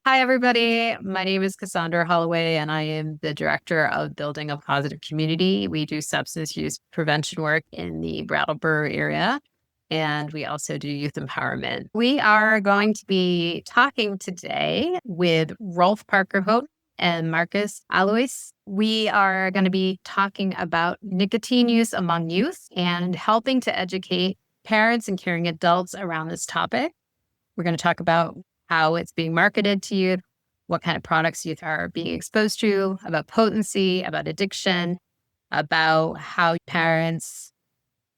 Hi, everybody. My name is Cassandra Holloway, and I am the director of Building a Positive Community. We do substance use prevention work in the Brattleboro area, and we also do youth empowerment. We are going to be talking today with Rolf Parker Houghton and Marcus Alois. We are going to be talking about nicotine use among youth and helping to educate parents and caring adults around this topic. We're going to talk about how it's being marketed to youth, what kind of products youth are being exposed to, about potency, about addiction, about how parents,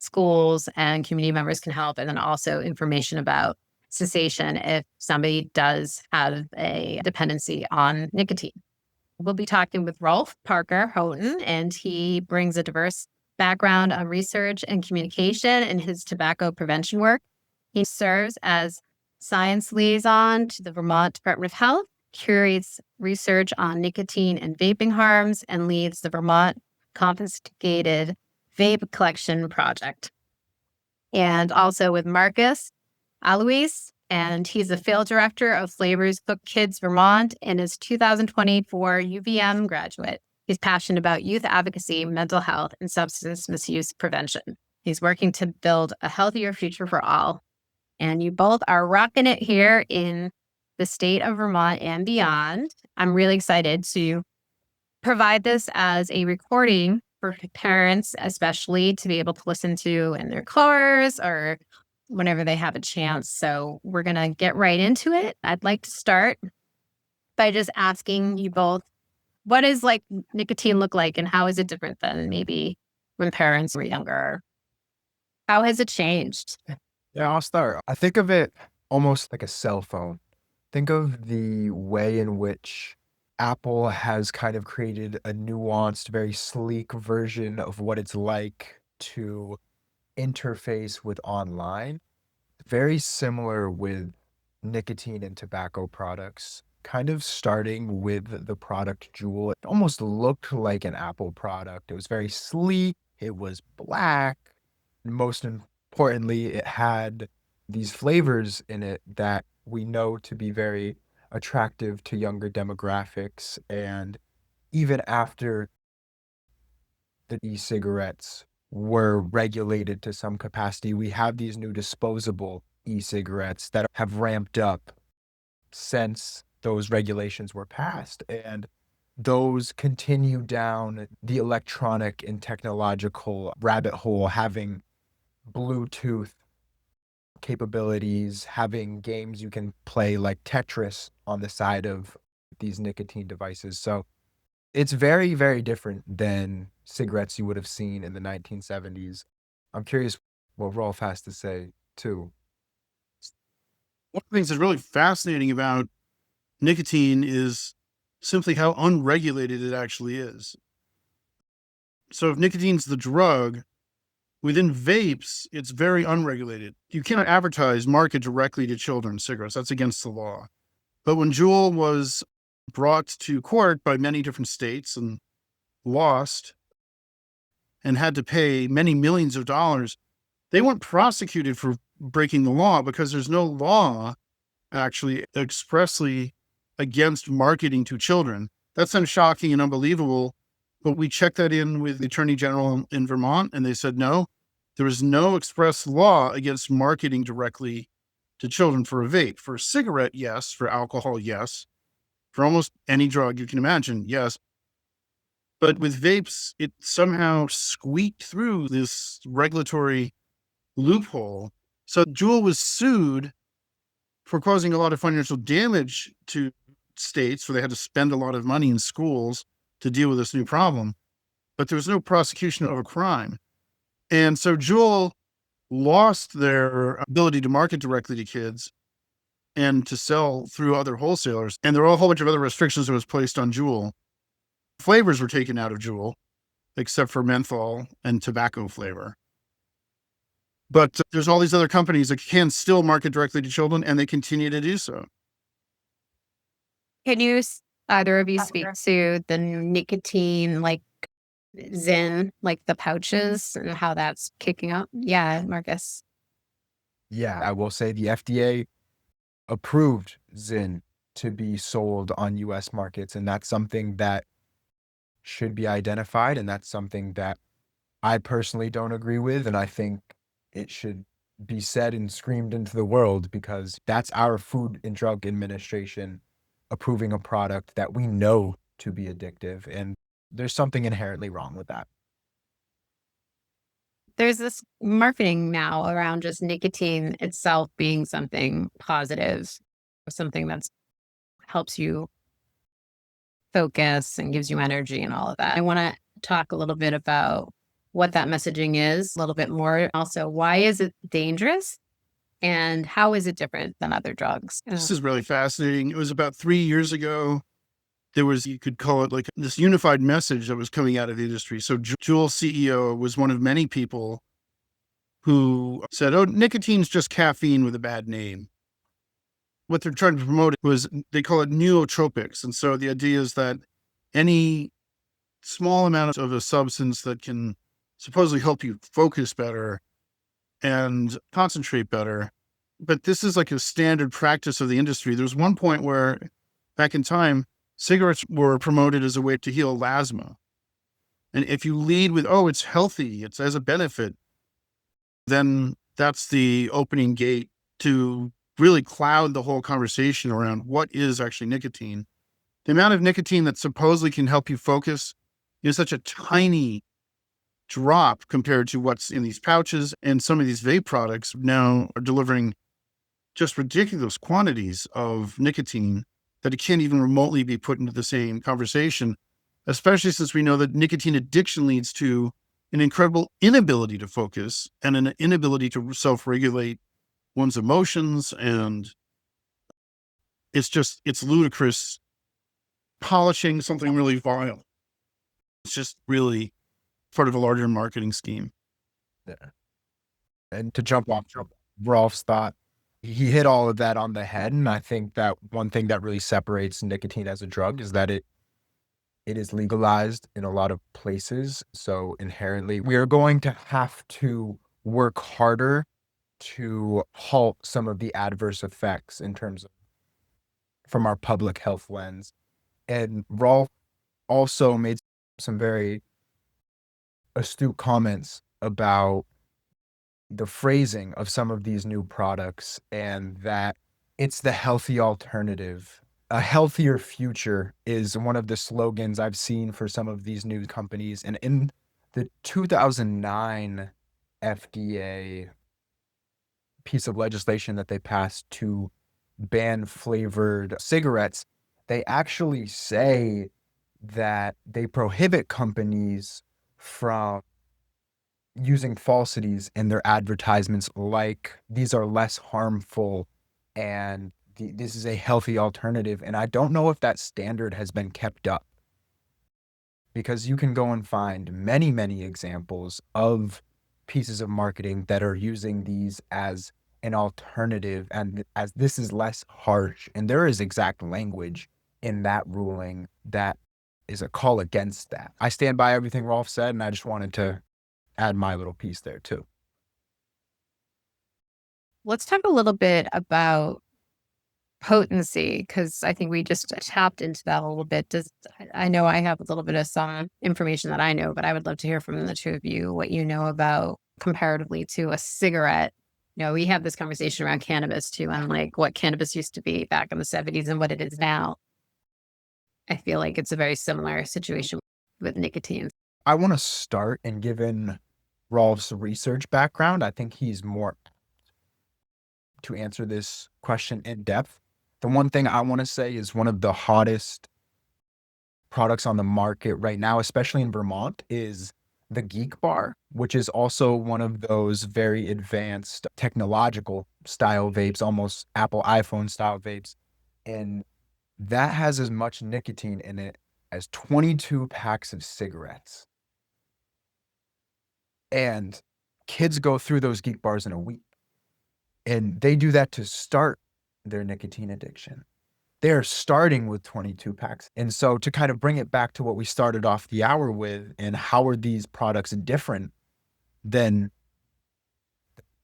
schools, and community members can help, and then also information about cessation if somebody does have a dependency on nicotine. We'll be talking with Rolf Parker Houghton, and he brings a diverse background on research and communication in his tobacco prevention work. He serves as science liaison to the Vermont Department of Health, curates research on nicotine and vaping harms, and leads the Vermont Confiscated Vape Collection Project. And also with Marcus Alois, and he's the field director of Flavors Cook Kids Vermont and is 2024 UVM graduate. He's passionate about youth advocacy, mental health, and substance misuse prevention. He's working to build a healthier future for all. And you both are rocking it here in the state of Vermont and beyond. I'm really excited to provide this as a recording for parents, especially to be able to listen to in their cars or whenever they have a chance. So we're going to get right into it. I'd like to start by just asking you both, what does like nicotine look like and how is it different than maybe when parents were younger? How has it changed? Yeah, I'll start. I think of it almost like a cell phone. Think of the way in which Apple has kind of created a nuanced, very sleek version of what it's like to interface with online. Very similar with nicotine and tobacco products, kind of starting with the product Juul. It almost looked like an Apple product. It was very sleek, it was black. Most importantly, it had these flavors in it that we know to be very attractive to younger demographics. And even after the e-cigarettes were regulated to some capacity, we have these new disposable e-cigarettes that have ramped up since those regulations were passed. And those continue down the electronic and technological rabbit hole, having Bluetooth capabilities, having games you can play like Tetris on the side of these nicotine devices. So it's very, very different than cigarettes you would have seen in the 1970s. I'm curious what Rolf has to say too. One of the things that's really fascinating about nicotine is simply how unregulated it actually is. So if nicotine's the drug, within vapes, it's very unregulated. You cannot advertise, market directly to children cigarettes. That's against the law. But when Juul was brought to court by many different states and lost and had to pay many millions of dollars, they weren't prosecuted for breaking the law because there's no law actually expressly against marketing to children. That sounds shocking and unbelievable, but we checked that in with the Attorney General in Vermont, and they said no, there is no express law against marketing directly to children for a vape. For a cigarette, yes. For alcohol, yes. For almost any drug you can imagine, yes. But with vapes, it somehow squeaked through this regulatory loophole. So Juul was sued for causing a lot of financial damage to states where they had to spend a lot of money in schools to deal with this new problem. But there was no prosecution of a crime. And so Juul lost their ability to market directly to kids and to sell through other wholesalers. And there were a whole bunch of other restrictions that was placed on Juul. Flavors were taken out of Juul, except for menthol and tobacco flavor. But there's all these other companies that can still market directly to children, and they continue to do so. Can you, either of you, speak to the nicotine, like Zyn, like the pouches and how that's kicking up? Yeah, Marcus. Yeah, I will say the FDA approved Zyn to be sold on US markets. And that's something that should be identified. And that's something that I personally don't agree with. And I think it should be said and screamed into the world, because that's our Food and Drug Administration approving a product that we know to be addictive. And there's something inherently wrong with that. There's this marketing now around just nicotine itself being something positive, something that helps you focus and gives you energy and all of that. I want to talk a little bit about what that messaging is a little bit more. Also, why is it dangerous and how is it different than other drugs? This is really fascinating. It was about 3 years ago. There was, you could call it like this unified message that was coming out of the industry. So Juul CEO was one of many people who said, oh, nicotine's just caffeine with a bad name. What they're trying to promote was, they call it nootropics. And so the idea is that any small amount of a substance that can supposedly help you focus better and concentrate better. But this is like a standard practice of the industry. There was one point where, back in time, cigarettes were promoted as a way to heal asthma. And if you lead with, oh, it's healthy, it's as a benefit, then that's the opening gate to really cloud the whole conversation around what is actually nicotine. The amount of nicotine that supposedly can help you focus is such a tiny drop compared to what's in these pouches. And some of these vape products now are delivering just ridiculous quantities of nicotine that it can't even remotely be put into the same conversation, especially since we know that nicotine addiction leads to an incredible inability to focus and an inability to self-regulate one's emotions. And it's ludicrous, polishing something really vile. It's just really part of a larger marketing scheme. Yeah. And to jump off Rolf's thought, he hit all of that on the head. And I think that one thing that really separates nicotine as a drug is that it is legalized in a lot of places. So inherently, we are going to have to work harder to halt some of the adverse effects in terms of from our public health lens. And Rolf also made some very astute comments about the phrasing of some of these new products, and that it's the healthy alternative. A healthier future is one of the slogans I've seen for some of these new companies. And in the 2009 FDA piece of legislation that they passed to ban flavored cigarettes, they actually say that they prohibit companies from using falsities in their advertisements, like these are less harmful and this is a healthy alternative. And I don't know if that standard has been kept up, because you can go and find many, many examples of pieces of marketing that are using these as an alternative, and as this is less harsh. And there is exact language in that ruling that is a call against that. I stand by everything Rolf said, and I just wanted to add my little piece there too. Let's talk a little bit about potency, because I think we just tapped into that a little bit. I know I have a little bit of some information that I know, but I would love to hear from the two of you what you know about comparatively to a cigarette. You know, we have this conversation around cannabis too, and like what cannabis used to be back in the 70s and what it is now. I feel like it's a very similar situation with nicotine. I want to start, and given Rolf's research background, I think he's more to answer this question in depth. The one thing I want to say is one of the hottest products on the market right now, especially in Vermont, is the Geek Bar, which is also one of those very advanced technological style vapes, almost Apple iPhone style vapes. And that has as much nicotine in it as 22 packs of cigarettes. And kids go through those Geek Bars in a week. And they do that to start their nicotine addiction. They're starting with 22 packs. And so to kind of bring it back to what we started off the hour with, and how are these products different than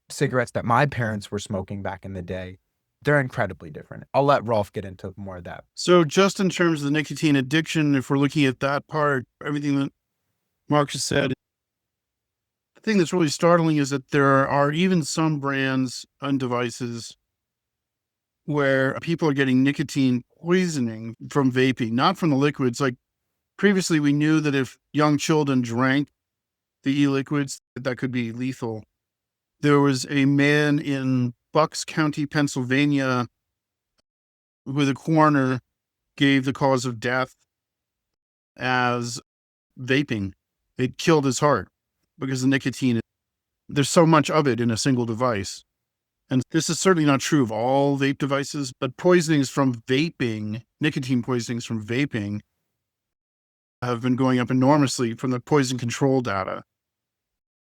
cigarettes that my parents were smoking back in the day? they're incredibly different. I'll let Rolf get into more of that. So just in terms of the nicotine addiction, if we're looking at that part, everything that Mark has said, the thing that's really startling is that there are even some brands and devices where people are getting nicotine poisoning from vaping, not from the liquids. Like previously, we knew that if young children drank the e-liquids, that could be lethal. There was a man in Bucks County, Pennsylvania, who the coroner gave the cause of death as vaping. It killed his heart because the nicotine, there's so much of it in a single device. And this is certainly not true of all vape devices, but poisonings from vaping, nicotine poisonings from vaping, have been going up enormously from the poison control data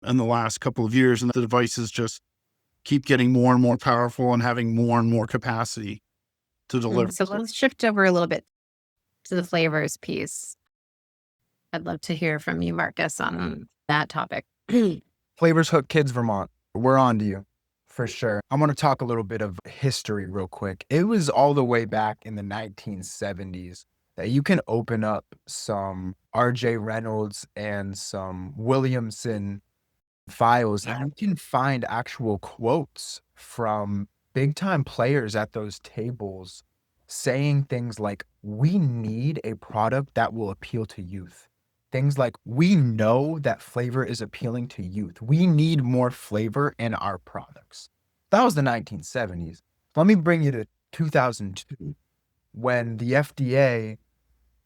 in the last couple of years. And the devices just keep getting more and more powerful and having more and more capacity to deliver. So let's shift over a little bit to the flavors piece. I'd love to hear from you, Marcus, on that topic. Flavors Hook Kids Vermont, we're on to you for sure. I'm going to talk a little bit of history real quick. It was all the way back in the 1970s that you can open up some R.J. Reynolds and some Williamson files and you can find actual quotes from big time players at those tables saying things like, we need a product that will appeal to youth. Things like, we know that flavor is appealing to youth. We need more flavor in our products. That was the 1970s. Let me bring you to 2002, when the FDA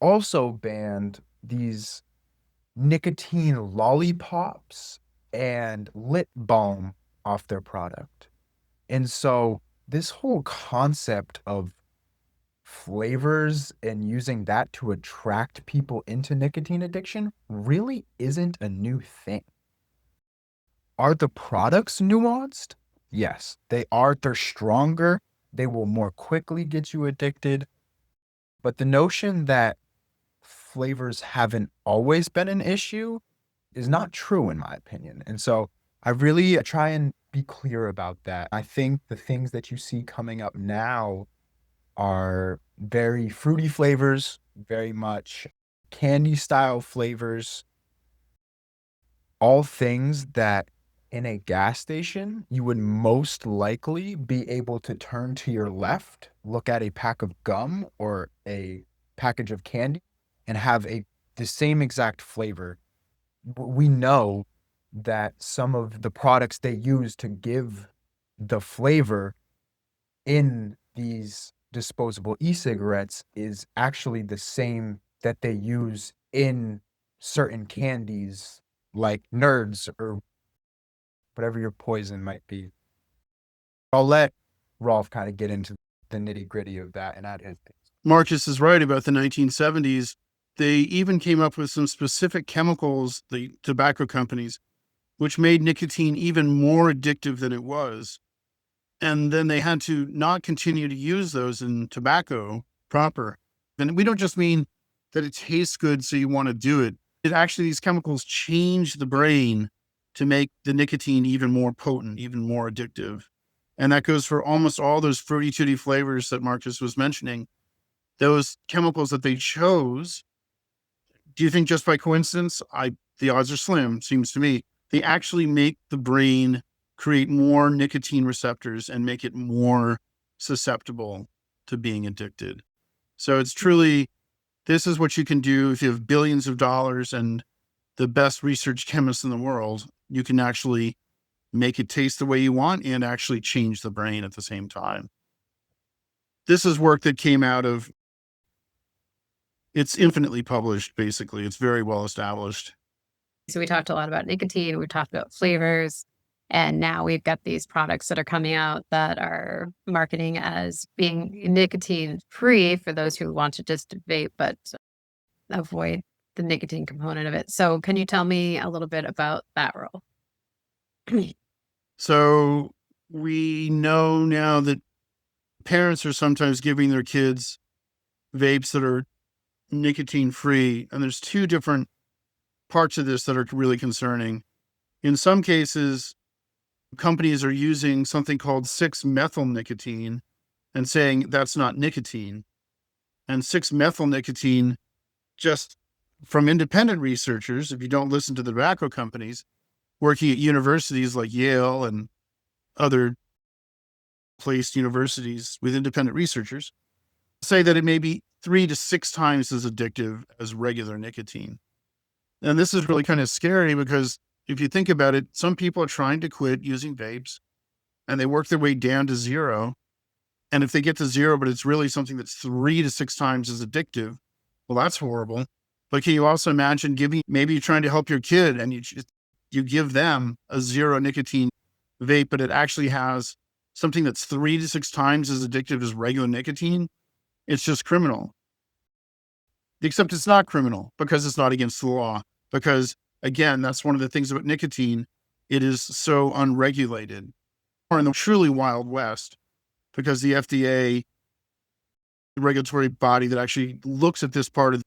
also banned these nicotine lollipops and lip balm off their product. And so this whole concept of flavors and using that to attract people into nicotine addiction really isn't a new thing. Are the products nuanced? Yes, they are. They're stronger. They will more quickly get you addicted. But the notion that flavors haven't always been an issue is not true, in my opinion. And so I really try and be clear about that. I think the things that you see coming up now are very fruity flavors, very much candy style flavors, all things that in a gas station you would most likely be able to turn to your left, look at a pack of gum or a package of candy and have the same exact flavor. We know that some of the products they use to give the flavor in these disposable e-cigarettes is actually the same that they use in certain candies like Nerds or whatever your poison might be. I'll let Rolf kind of get into the nitty gritty of that and add his things. Marcus is right about the 1970s. They even came up with some specific chemicals, the tobacco companies, which made nicotine even more addictive than it was. And then they had to not continue to use those in tobacco proper. And we don't just mean that it tastes good, so you want to do it. It actually, these chemicals change the brain to make the nicotine even more potent, even more addictive. And that goes for almost all those fruity tooty flavors that Marcus was mentioning. Those chemicals that they chose, do you think just by coincidence? The odds are slim, seems to me. They actually make the brain create more nicotine receptors and make it more susceptible to being addicted. So it's truly, this is what you can do if you have billions of dollars and the best research chemists in the world. You can actually make it taste the way you want and actually change the brain at the same time. This is work that came out of, it's infinitely published, basically. It's very well established. So we talked a lot about nicotine, we talked about flavors, and now we've got these products that are coming out that are marketing as being nicotine free for those who want to just vape, but avoid the nicotine component of it. So can you tell me a little bit about that role? So we know now that parents are sometimes giving their kids vapes that are nicotine free. And there's two different parts of this that are really concerning. In some cases, companies are using something called 6-methyl nicotine, and saying that's not nicotine. And 6-methyl nicotine, just from independent researchers, if you don't listen to the tobacco companies, working at universities like Yale and other placed universities with independent researchers, say that it may be 3 to 6 times as addictive as regular nicotine. And this is really kind of scary because if you think about it, some people are trying to quit using vapes and they work their way down to zero. And if they get to zero, but it's really something that's 3 to 6 times as addictive, well, that's horrible. But can you also imagine maybe you're trying to help your kid and you give them a zero nicotine vape, but it actually has something that's 3 to 6 times as addictive as regular nicotine? It's just criminal. Except it's not criminal because it's not against the law. Because again, that's one of the things about nicotine. It is so unregulated, or in the truly Wild West, because the FDA, the regulatory body that actually looks at this part of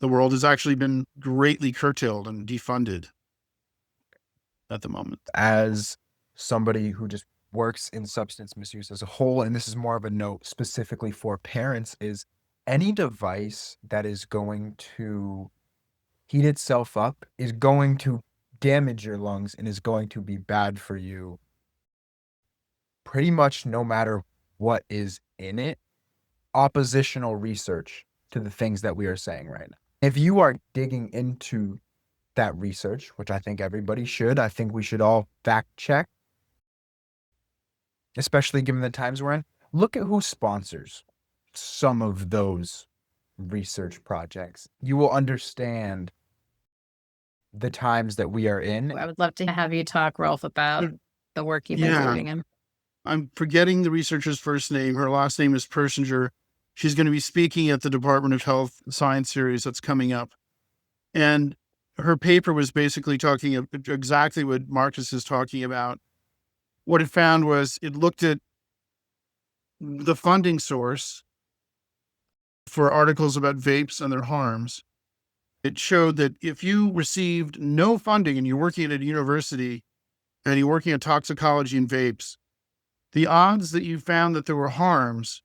the world, has actually been greatly curtailed and defunded at the moment. As somebody who just works in substance misuse as a whole, and this is more of a note specifically for parents, is any device that is going to heat itself up is going to damage your lungs and is going to be bad for you pretty much no matter what is in it. Oppositional research to the things that we are saying right now. If you are digging into that research, which I think everybody should, I think we should all fact check, especially given the times we're in. Look at who sponsors some of those research projects. You will understand the times that we are in. I would love to have you talk, Rolf, about the work you've been doing. And I'm forgetting the researcher's first name. Her last name is Persinger. She's going to be speaking at the Department of Health Science Series that's coming up. And her paper was basically talking exactly what Marcus is talking about. What it found was it looked at the funding source for articles about vapes and their harms. It showed that if you received no funding and you're working at a university and you're working at toxicology and vapes, the odds that you found that there were harms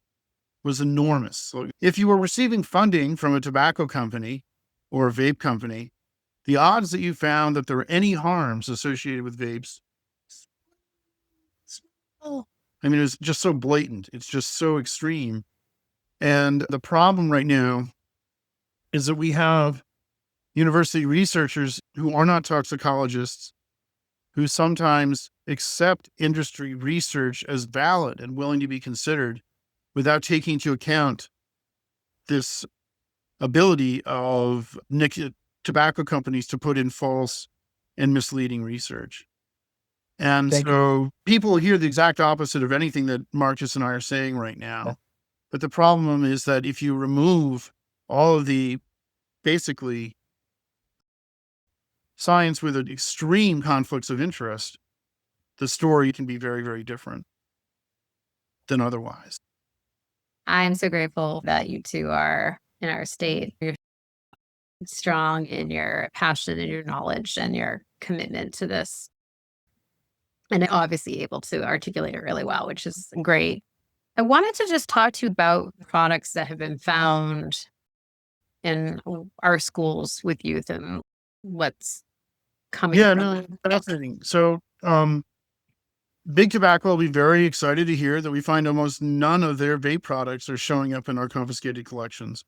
was enormous. So if you were receiving funding from a tobacco company or a vape company, the odds that you found that there were any harms associated with vapes, I mean, it was just so blatant. It's just so extreme. And the problem right now is that we have university researchers who are not toxicologists, who sometimes accept industry research as valid and willing to be considered without taking into account this ability of tobacco companies to put in false and misleading research. And so people hear the exact opposite of anything that Marcus and I are saying right now. Yeah. But the problem is that if you remove all of the basically science with an extreme conflicts of interest, the story can be very, very different than otherwise. I'm so grateful that you two are in our state. You're strong in your passion and your knowledge and your commitment to this. And obviously able to articulate it really well, which is great. I wanted to just talk to you about products that have been found in our schools with youth and what's coming. Yeah, from no, it. fascinating. So, Big Tobacco will be very excited to hear that we find almost none of their vape products are showing up in our confiscated collections.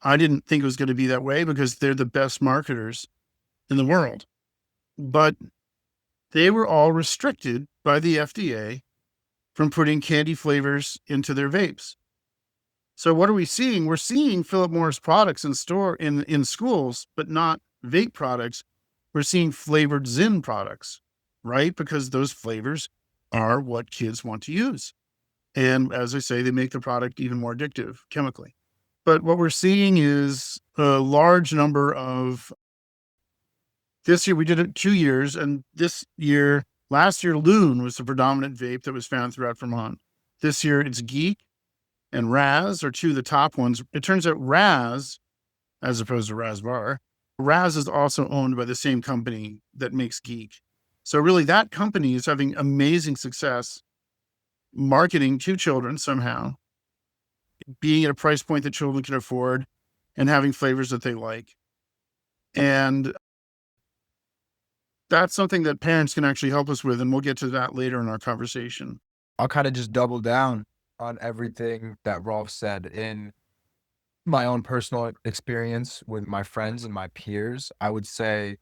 I didn't think it was going to be that way because they're the best marketers in the world. But they were all restricted by the FDA from putting candy flavors into their vapes. So what are we seeing? We're seeing Philip Morris products in schools, but not vape products. We're seeing flavored Zyn products, right? Because those flavors are what kids want to use. And as I say, they make the product even more addictive chemically. But what we're seeing is a large number of, this year we did it 2 years, and last year, Loon was the predominant vape that was found throughout Vermont. This year it's Geek and Raz are two of the top ones. It turns out Raz, as opposed to Razbar, Raz is also owned by the same company that makes Geek. So really that company is having amazing success marketing to children somehow, being at a price point that children can afford, and having flavors that they like. And that's something that parents can actually help us with, and we'll get to that later in our conversation. I'll kind of just double down on everything that Rolf said. In my own personal experience with my friends and my peers, I would say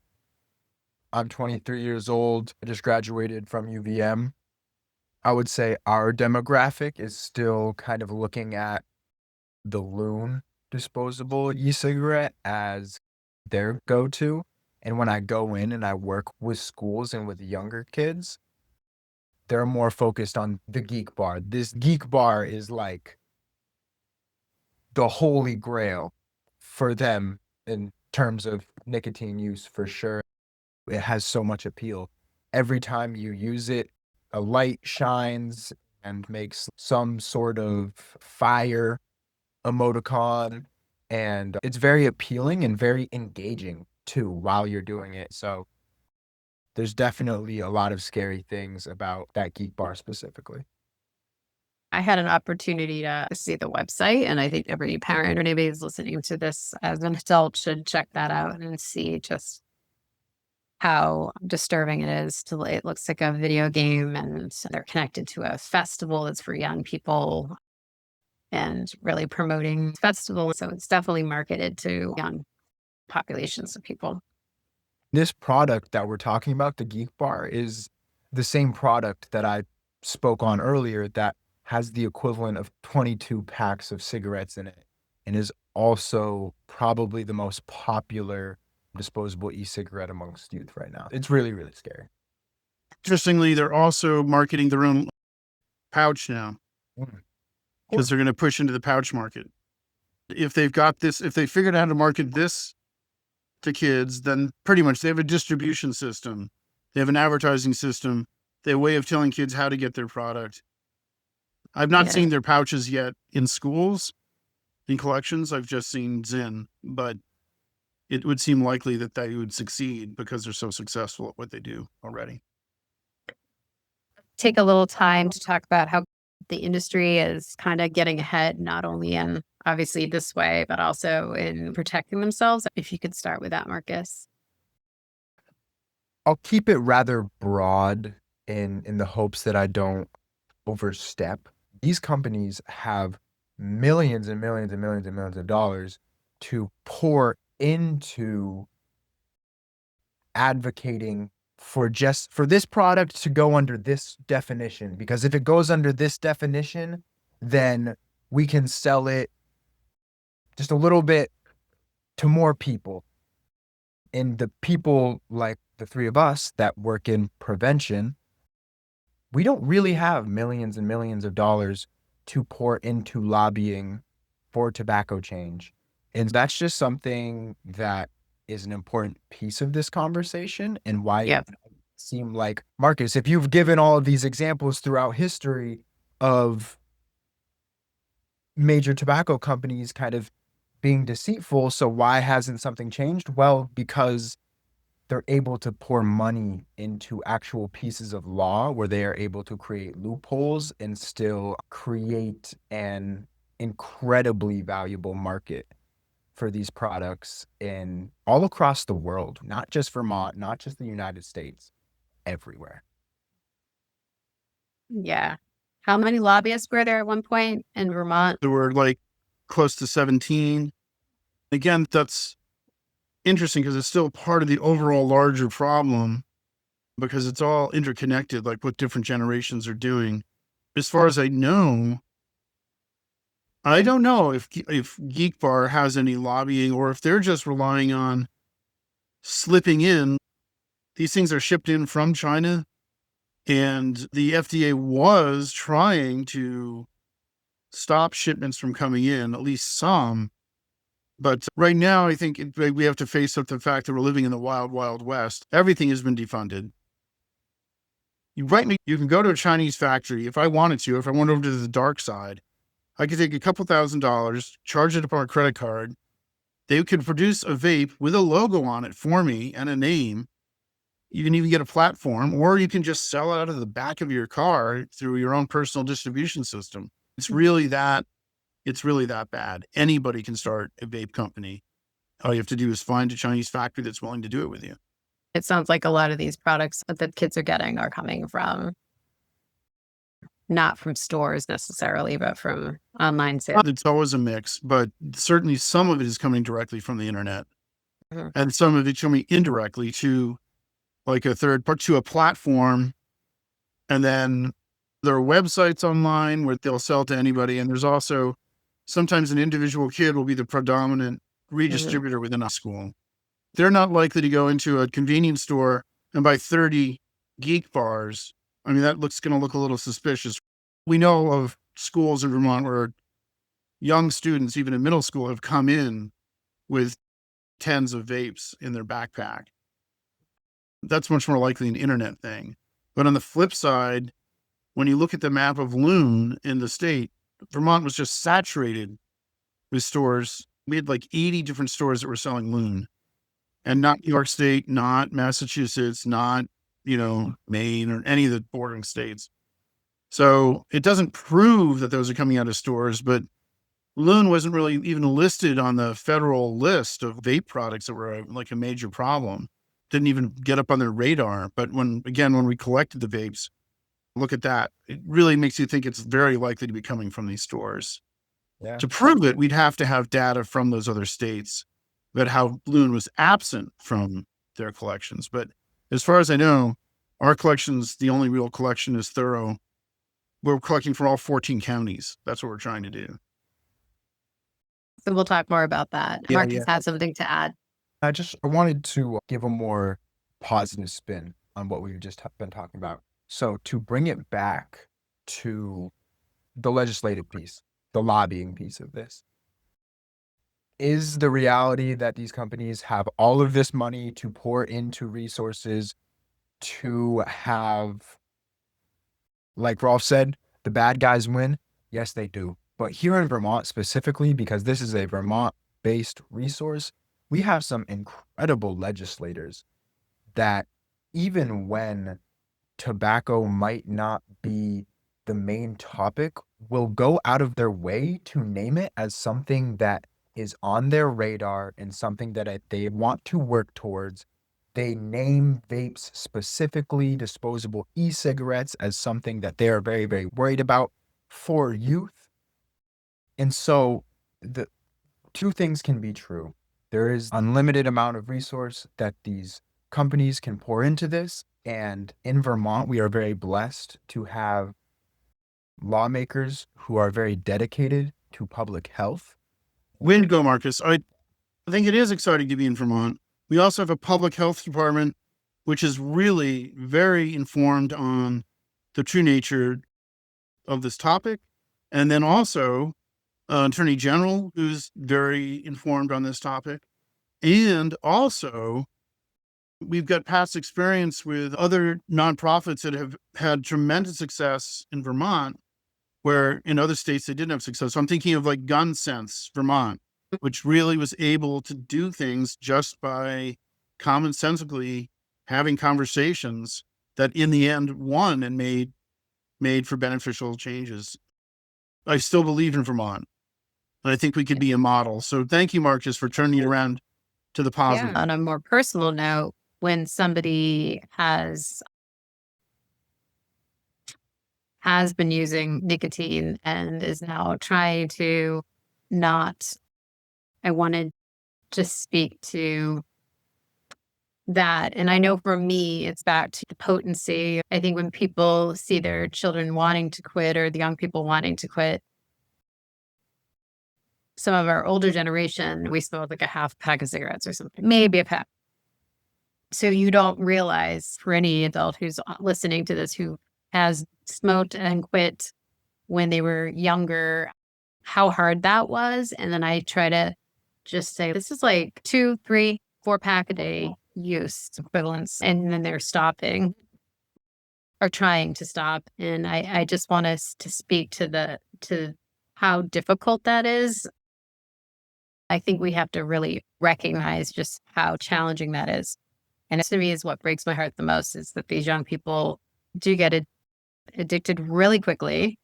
I'm 23 years old. I just graduated from UVM. I would say our demographic is still kind of looking at the Loon disposable e-cigarette as their go-to. And when I go in and I work with schools and with younger kids, they're more focused on the Geek Bar. This Geek Bar is like the holy grail for them in terms of nicotine use, for sure. It has so much appeal. Every time you use it, a light shines and makes some sort of fire emoticon, and it's very appealing and very engaging too while you're doing it. So there's definitely a lot of scary things about that Geek Bar specifically. I had an opportunity to see the website, and I think every parent or anybody who's listening to this as an adult should check that out and see just how disturbing it is. It looks like a video game, and they're connected to a festival that's for young people and really promoting festival. So it's definitely marketed to young populations of people. This product that we're talking about, the Geek Bar, is the same product that I spoke on earlier that has the equivalent of 22 packs of cigarettes in it and is also probably the most popular disposable e-cigarette amongst youth right now. It's really, really scary. Interestingly, they're also marketing their own pouch now because they're going to push into the pouch market. If they've got this, if they figured out how to market this to kids, then pretty much they have a distribution system. They have an advertising system. They have a way of telling kids how to get their product. I've not seen their pouches yet in schools, in collections. I've just seen Zyn, but it would seem likely that they would succeed because they're so successful at what they do already. Take a little time to talk about how the industry is kind of getting ahead, not only in obviously this way, but also in protecting themselves. If you could start with that, Marcus. I'll keep it rather broad in the hopes that I don't overstep. These companies have millions and millions and millions and millions of dollars to pour into advocating for this product to go under this definition, because if it goes under this definition, then we can sell it just a little bit to more people. And the people like the three of us that work in prevention, we don't really have millions and millions of dollars to pour into lobbying for tobacco change. And that's just something that is an important piece of this conversation, and why it seemed like, Marcus, if you've given all of these examples throughout history of major tobacco companies kind of being deceitful, so why hasn't something changed? Well, because they're able to pour money into actual pieces of law where they are able to create loopholes and still create an incredibly valuable market for these products in all across the world, not just Vermont, not just the United States, everywhere. Yeah. How many lobbyists were there at one point in Vermont? There were like close to 17. Again, that's interesting because it's still part of the overall larger problem, because it's all interconnected, like what different generations are doing. As far as I know, I don't know if Geek Bar has any lobbying, or if they're just relying on slipping in. These things are shipped in from China, and the FDA was trying to stop shipments from coming in, at least some. But right now, I think we have to face up the fact that we're living in the wild, wild west. Everything has been defunded. You can go to a Chinese factory if I wanted to. If I went over to the dark side, I could take a couple $1,000s, charge it up on a credit card. They could produce a vape with a logo on it for me and a name, You can even get a platform, or you can just sell it out of the back of your car through your own personal distribution system. It's really that bad. Anybody can start a vape company. All you have to do is find a Chinese factory that's willing to do it with you. It sounds like a lot of these products that kids are getting are coming from not from stores necessarily, but from online sales. It's always a mix, but certainly some of it is coming directly from the internet, Mhm. and some of it's coming indirectly to like a third part, to a platform. And then there are websites online where they'll sell to anybody. And there's also sometimes an individual kid will be the predominant redistributor within a school. They're not likely to go into a convenience store and buy 30 geek bars. I mean, that going to look a little suspicious. We know of schools in Vermont where young students, even in middle school, have come in with tens of vapes in their backpack. That's much more likely an internet thing. But on the flip side, when you look at the map of Loon in the state, Vermont was just saturated with stores. We had like 80 different stores that were selling Loon, and not New York State, not Massachusetts, not, Maine or any of the bordering states. So it doesn't prove that those are coming out of stores, but Loon wasn't really even listed on the federal list of vape products that were like a major problem. Didn't even get up on their radar. But when we collected the vapes, look at that. It really makes you think it's very likely to be coming from these stores. Yeah. To prove it, we'd have to have data from those other states about how Loon was absent from their collections. But as far as I know, our collections, the only real collection is thorough. We're collecting for all 14 counties. That's what we're trying to do. So we'll talk more about that. Yeah, Marcus has something to add. I wanted to give a more positive spin on what we've just been talking about. So to bring it back to the legislative piece, the lobbying piece of this, is the reality that these companies have all of this money to pour into resources to have, like Rolf said, the bad guys win? Yes, they do. But here in Vermont specifically, because this is a Vermont-based resource, we have some incredible legislators that even when tobacco might not be the main topic, will go out of their way to name it as something that is on their radar and something that they want to work towards. They name vapes, specifically disposable e-cigarettes, as something that they are very, very worried about for youth. And so the two things can be true. There is unlimited amount of resource that these companies can pour into this. And in Vermont, we are very blessed to have lawmakers who are very dedicated to public health. Way to go, Marcus. I think it is exciting to be in Vermont. We also have a public health department, which is really very informed on the true nature of this topic. And then also Attorney General, who's very informed on this topic. And also, we've got past experience with other nonprofits that have had tremendous success in Vermont, where in other states they didn't have success. So I'm thinking of like Gun Sense, Vermont, which really was able to do things just by commonsensically having conversations that in the end won and made for beneficial changes. I still believe in Vermont, and I think we could be a model. So thank you, Marcus, for turning it around to the positive. Yeah. On a more personal note, when somebody has been using nicotine and is now trying to not, I wanted to speak to that. And I know for me, it's back to the potency. I think when people see their children wanting to quit or the young people wanting to quit, some of our older generation, we smoked like a half pack of cigarettes or something, maybe a pack. So you don't realize, for any adult who's listening to this who has smoked and quit when they were younger, how hard that was. And then I try to just say, this is like 2, 3, 4 pack a day use equivalents. And then they're stopping or trying to stop. And I just want us to speak to how difficult that is. I think we have to really recognize just how challenging that is. And to me is what breaks my heart the most is that these young people do get addicted really quickly.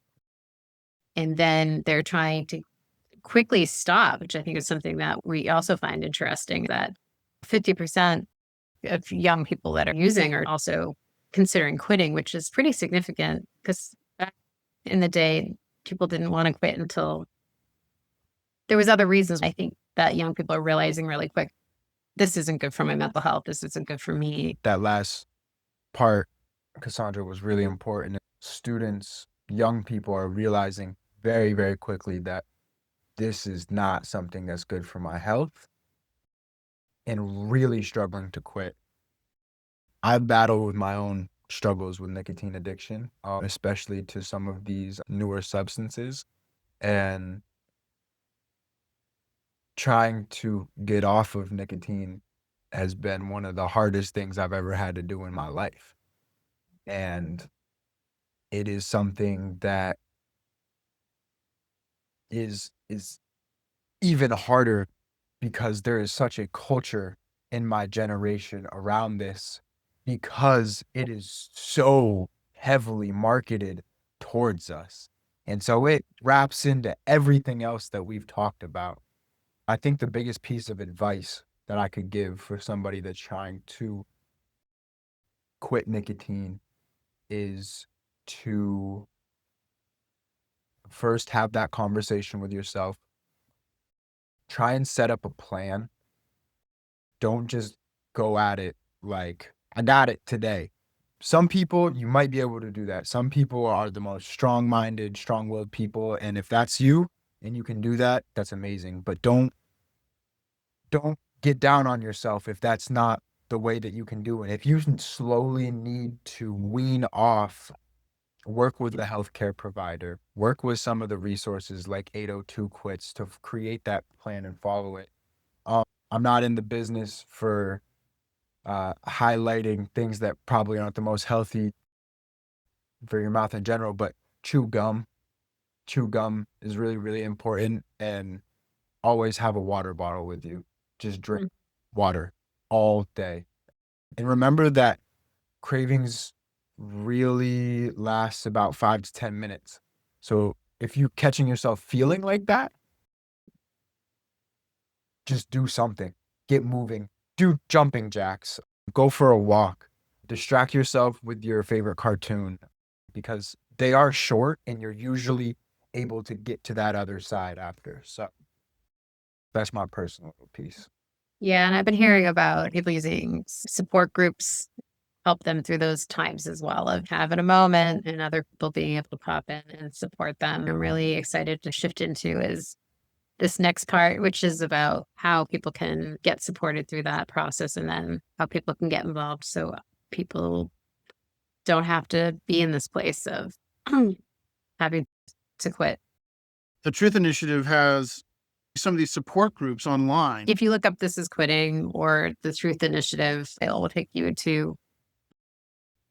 And then they're trying to quickly stop, which I think is something that we also find interesting, that 50% of young people that are using are also considering quitting, which is pretty significant because back in the day, people didn't want to quit until there was other reasons. I think that young people are realizing really quick, this isn't good for my mental health. This isn't good for me. That last part, Cassandra, was really important. Students, young people are realizing very, very quickly that this is not something that's good for my health and really struggling to quit. I've battled with my own struggles with nicotine addiction, especially to some of these newer substances, and trying to get off of nicotine has been one of the hardest things I've ever had to do in my life. And it is something that is even harder because there is such a culture in my generation around this because it is so heavily marketed towards us. And so it wraps into everything else that we've talked about. I think the biggest piece of advice that I could give for somebody that's trying to quit nicotine is to first have that conversation with yourself. Try and set up a plan. Don't just go at it like, I got it today. Some people, you might be able to do that. Some people are the most strong-minded, strong-willed people. And if that's you and you can do that, that's amazing. But don't get down on yourself if that's not the way that you can do it. If you slowly need to wean off, work with the healthcare provider, work with some of the resources like 802 Quits to create that plan and follow it. I'm not in the business for highlighting things that probably aren't the most healthy for your mouth in general, but chew gum. Chew gum is really, really important, and always have a water bottle with you. Just drink water all day. And remember that cravings really lasts about 5 to 10 minutes. So if you're catching yourself feeling like that, just do something. Get moving. Do jumping jacks. Go for a walk. Distract yourself with your favorite cartoon because they are short and you're usually able to get to that other side after. So that's my personal piece. Yeah. And I've been hearing about people using support groups help them through those times as well of having a moment and other people being able to pop in and support them. I'm really excited to shift into is this next part, which is about how people can get supported through that process and then how people can get involved so people don't have to be in this place of having to quit. The Truth Initiative has some of these support groups online. If you look up This Is Quitting or the Truth Initiative, it will take you to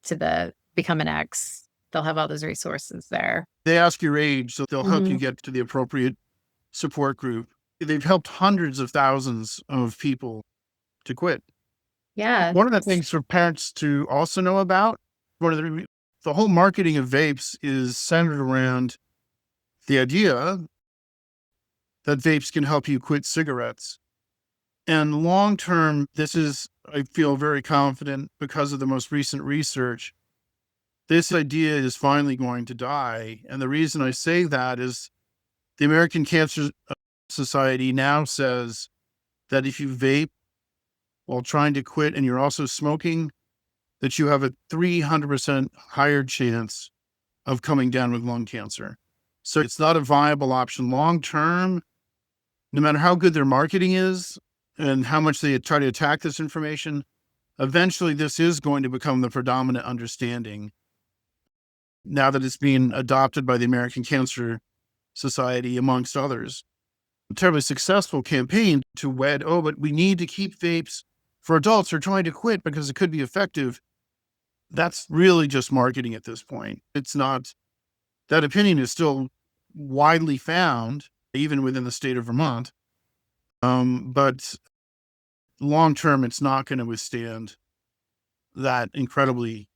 the Become an X. They'll have all those resources there. They ask your age, so they'll help you get to the appropriate support group. They've helped hundreds of thousands of people to quit. Yeah. One of the things for parents to also know about, the whole marketing of vapes is centered around the idea that vapes can help you quit cigarettes. And long term, this is, I feel very confident because of the most recent research, this idea is finally going to die. And the reason I say that is the American Cancer Society now says that if you vape while trying to quit and you're also smoking, that you have a 300% higher chance of coming down with lung cancer. So it's not a viable option long term, no matter how good their marketing is and how much they try to attack this information. Eventually, this is going to become the predominant understanding now that it's being adopted by the American Cancer Society, amongst others. A terribly successful campaign to wed, oh, but we need to keep vapes for adults who are trying to quit because it could be effective. That's really just marketing at this point. It's not, that opinion is still widely found, even within the state of Vermont. But long term, it's not going to withstand that incredibly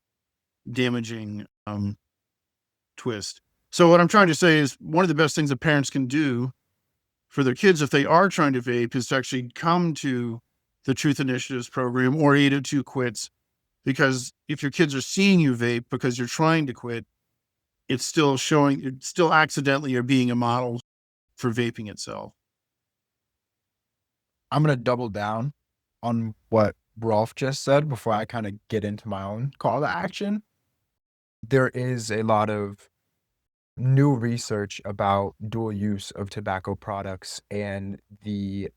damaging twist. So what I'm trying to say is one of the best things that parents can do for their kids if they are trying to vape is to actually come to the Truth Initiatives program or 802 Quits, because if your kids are seeing you vape because you're trying to quit, it's still accidentally you're being a model for vaping itself. I'm going to double down on what Rolf just said before I kind of get into my own call to action. There is a lot of new research about dual use of tobacco products and the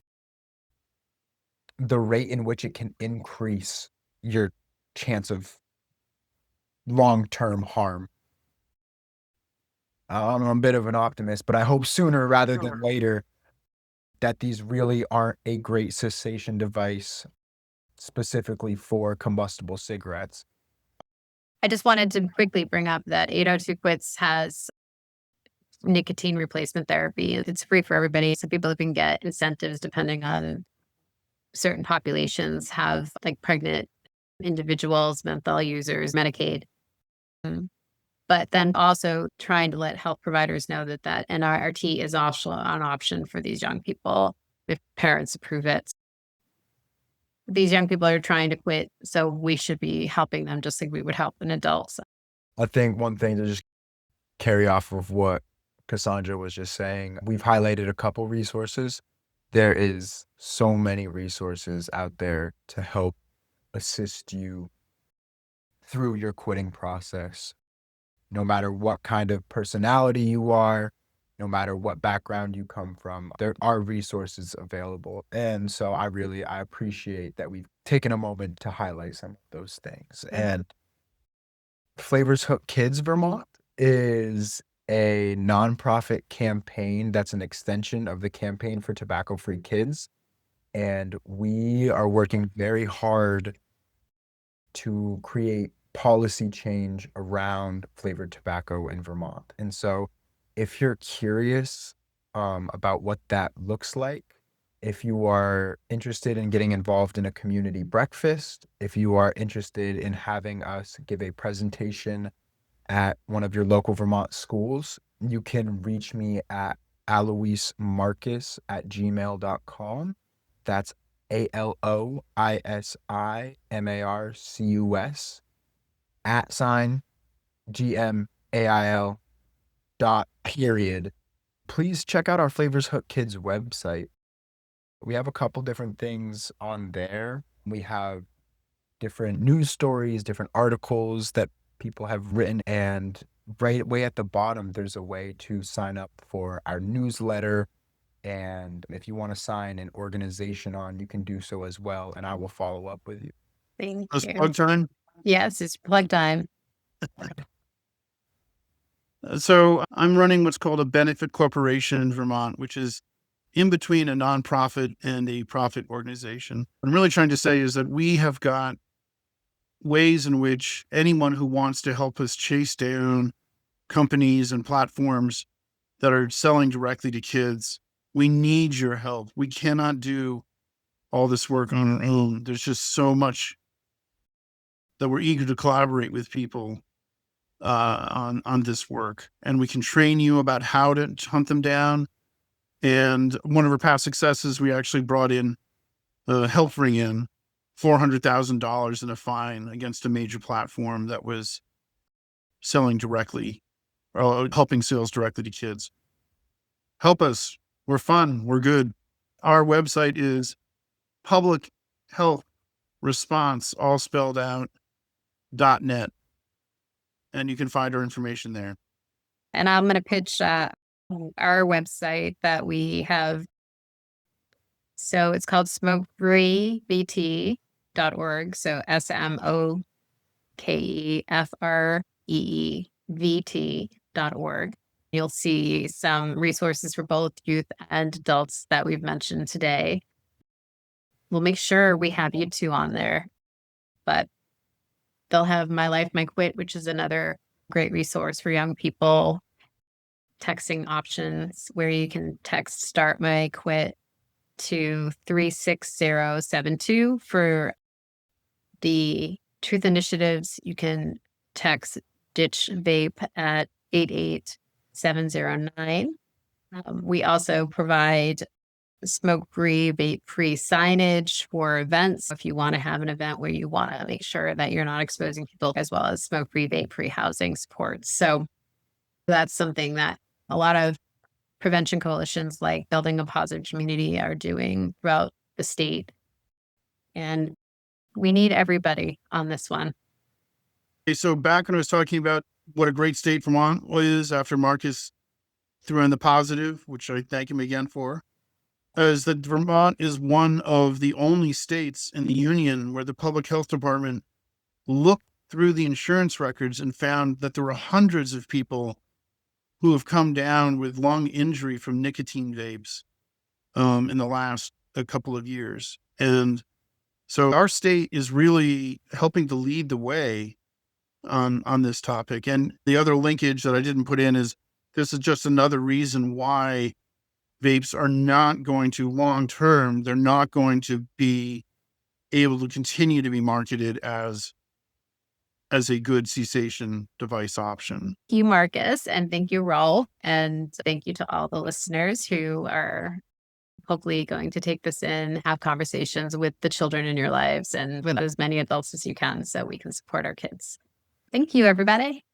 rate in which it can increase your chance of long-term harm. I'm a bit of an optimist, but I hope sooner rather than later that these really aren't a great cessation device specifically for combustible cigarettes. I just wanted to quickly bring up that 802 Quits has nicotine replacement therapy. It's free for everybody. So people can get incentives depending on certain populations have like pregnant individuals, menthol users, Medicaid. But then also trying to let health providers know that NRT is also an option for these young people if parents approve it. These young people are trying to quit, so we should be helping them just like we would help an adult. So I think one thing to just carry off of what Cassandra was just saying, we've highlighted a couple resources. There is so many resources out there to help assist you through your quitting process. No matter what kind of personality you are, no matter what background you come from, there are resources available. And so I appreciate that we've taken a moment to highlight some of those things. And Flavors Hook Kids Vermont is a nonprofit campaign that's an extension of the Campaign for Tobacco-Free Kids. And we are working very hard to create policy change around flavored tobacco in Vermont. And so if you're curious about what that looks like, if you are interested in getting involved in a community breakfast, if you are interested in having us give a presentation at one of your local Vermont schools, you can reach me at aloismarcus@gmail.com. That's ALOISIMARCUS @GMAIL.period. Please check out our Flavors Hook Kids website. We have a couple different things on there. We have different news stories, different articles that people have written, and right way at the bottom, there's a way to sign up for our newsletter. And if you want to sign an organization on, you can do so as well, and I will follow up with you. thank That's you. plug time. Yes, it's plug time. So I'm running what's called a benefit corporation in Vermont, which is in between a nonprofit and a profit organization. What I'm really trying to say is that we have got ways in which anyone who wants to help us chase down companies and platforms that are selling directly to kids, we need your help. We cannot do all this work on our own. There's just so much that we're eager to collaborate with people on this work, and we can train you about how to hunt them down. And one of our past successes, we actually brought in helped bring in $400,000 in a fine against a major platform that was selling directly or helping sales directly to kids. Help us. We're fun. We're good. Our website is public health response, all spelled out, .net. And you can find our information there. And I'm going to pitch our website that we have. So it's called smokefreeVT.org. So SMOKEFREEVT.org. You'll see some resources for both youth and adults that we've mentioned today. We'll make sure we have you two on there, but they'll have My Life, My Quit, which is another great resource for young people. Texting options where you can text Start My Quit to 36072 for the Truth Initiatives, you can text Ditch Vape at 88709. We also provide smoke-free, vape-free signage for events. If you want to have an event where you want to make sure that you're not exposing people, as well as smoke-free, vape-free housing supports. So that's something that a lot of prevention coalitions like Building a Positive Community are doing throughout the state. And we need everybody on this one. Okay, so back when I was talking about what a great state Vermont is after Marcus threw in the positive, which I thank him again for, is that Vermont is one of the only states in the union where the public health department looked through the insurance records and found that there were hundreds of people who have come down with lung injury from nicotine vapes in the last a couple of years. And so our state is really helping to lead the way on this topic. And the other linkage that I didn't put in is this is just another reason why vapes are not going to long term, they're not going to be able to continue to be marketed as a good cessation device option. Thank you, Marcus, and thank you, Raul, and thank you to all the listeners who are hopefully going to take this in, have conversations with the children in your lives and with as many adults as you can so we can support our kids. Thank you, everybody.